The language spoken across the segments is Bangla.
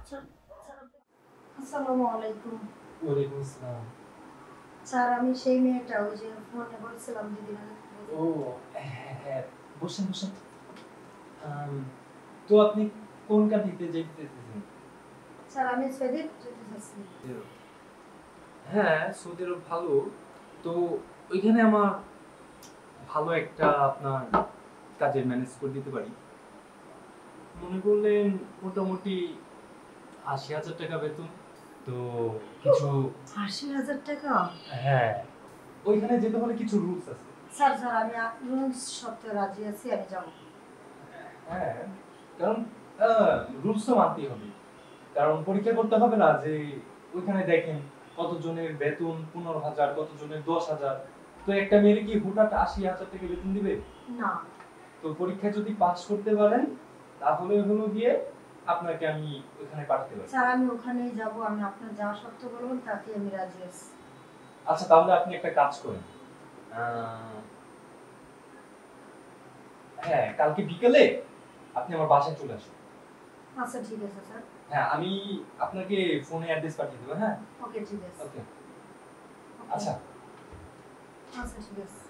স্যার স্যার আসসালামু আলাইকুম। ওয়ালাইকুম আসসালাম। স্যার আমি সেই মেয়েটা ওই যে ফোনে বলছিলাম দিদির। ও হ্যাঁ, হ্যাঁ। বসেন, বসেন। আম তো আপনি কোন কান্ট্রিতে যেতে চাইতেছেন? স্যার আমি সৌদি যেতে চাচ্ছি। হ্যাঁ, সৌদি আরব ভালো। তো ওইখানে আমার ভালো একটা আপনার কাজের ম্যানেজ করে দিতে পারি। মনে করলেন মোটামুটি ৮০,০০০ টাকা বেতন। তো কিছু ৮০,০০০ টাকা? হ্যাঁ, ওইখানে যেতে হলে কিছু রুলস আছে। স্যার স্যার আমি রুলস সত্ত্বে রাজি আছি, আমি যাবো। হ্যাঁ, কারণ আ রুলস তো মানতেই হবে। কারণ পরীক্ষা করতে হবে না যে ওইখানে দেখেন কতজনের বেতন ১৫,০০০, কতজনের ১০,০০০। তো একটা মেয়ের কি হুটহাট ৮০,০০০ টাকা বেতন দিবে? না তো পরীক্ষায় যদি পাস করতে পারেন তাহলে হলো গিয়ে আপনাকে আমি ওখানে পাঠাতে পারি। স্যার আমি ওখানেই যাবো, আমি আপনার যাওয়া সত্ত্বে বলবেন তাতে আমি রাজি আছি। আচ্ছা তাহলে আপনি একটা কাজ করেন। আ হ্যাঁ, কালকে বিকেলে আপনি আমার বাসায় চলে আসুন। আচ্ছা ঠিক আছে স্যার। হ্যাঁ, আমি আপনাকে ফোনে অ্যাড্রেস পাঠিয়ে দেব, হ্যাঁ? ওকে ঠিক আছে। ওকে। ওকে। আচ্ছা। আচ্ছা ঠিক আছে।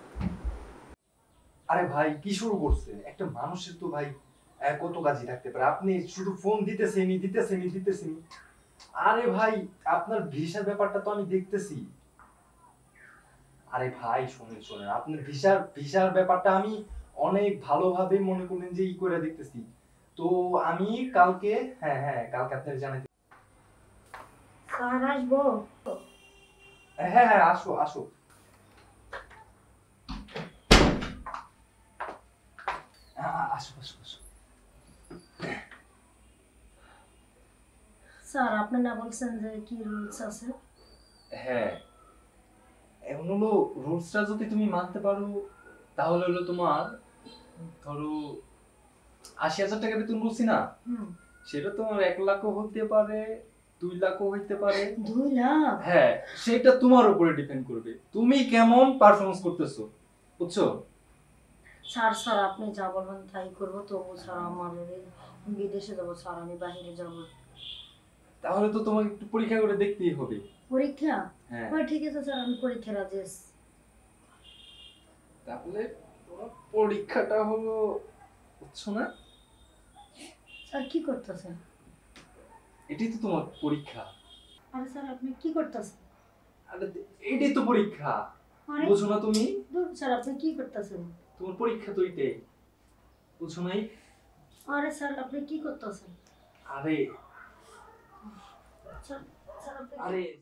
আরে ভাই কি শুরু করছে? একটা মানুষের তো ভাই কত কাজই থাকতে পারে। আপনি শুধু ফোন দিতেছেনই। আরে ভাই আপনার ভিসার ব্যাপারটা তো আমি দেখতেছি। আরে ভাই শোনেন আপনার ভিসার ব্যাপারটা আমি অনেক ভালোভাবে মনে করেন যে করে দেখতেছি। তো আমি কালকে কালকে আপনাকে জানাই। স্যার আসবো? হ্যাঁ আসো। আসো। স্যার আপনি না বলছেন যে কি রুলস আছে? হ্যাঁ, এমন হলো রুলসটা যদি তুমি মানতে পারো তাহলে হলো তোমার ধরো ৮০,০০০ টাকা বেতন বলছি না, হুম। সেটা তোমার ১,০০,০০০ হতে পারে, ২,০০,০০০ হইতে পারে। 2 লাখ? হ্যাঁ, সেটা তোমার উপরে ডিপেন্ড করবে তুমি কেমন পারফরমেন্স করতেছো, বুঝছো? স্যার স্যার আপনি যা বলবেন তাই করবো, তবু স্যার আমার বিদেশে যাবো স্যার, আমি বাইরে যাবো। তাহলে তো তোমাকে একটু পরীক্ষা করে দেখতেই হবে। পরীক্ষা? হ্যাঁ, হ্যাঁ ঠিক আছে স্যার, আমি পরীক্ষা রাজি আছি। তাহলে তোমার পরীক্ষাটা হলো, বুঝছো না? স্যার কি করতেছেন? এটাই তো তোমার পরীক্ষা। আরে স্যার আপনি কি করতেছেন? আরে এটাই তো পরীক্ষা, আরে বুঝো না তুমি? ধুর, স্যার আপনি কি করতেছেন? তোমার পরীক্ষা তো এটাই, বুঝো নাই? আরে স্যার আপনি কি করতেছেন? আরে স্যার স্যার আপনি আরে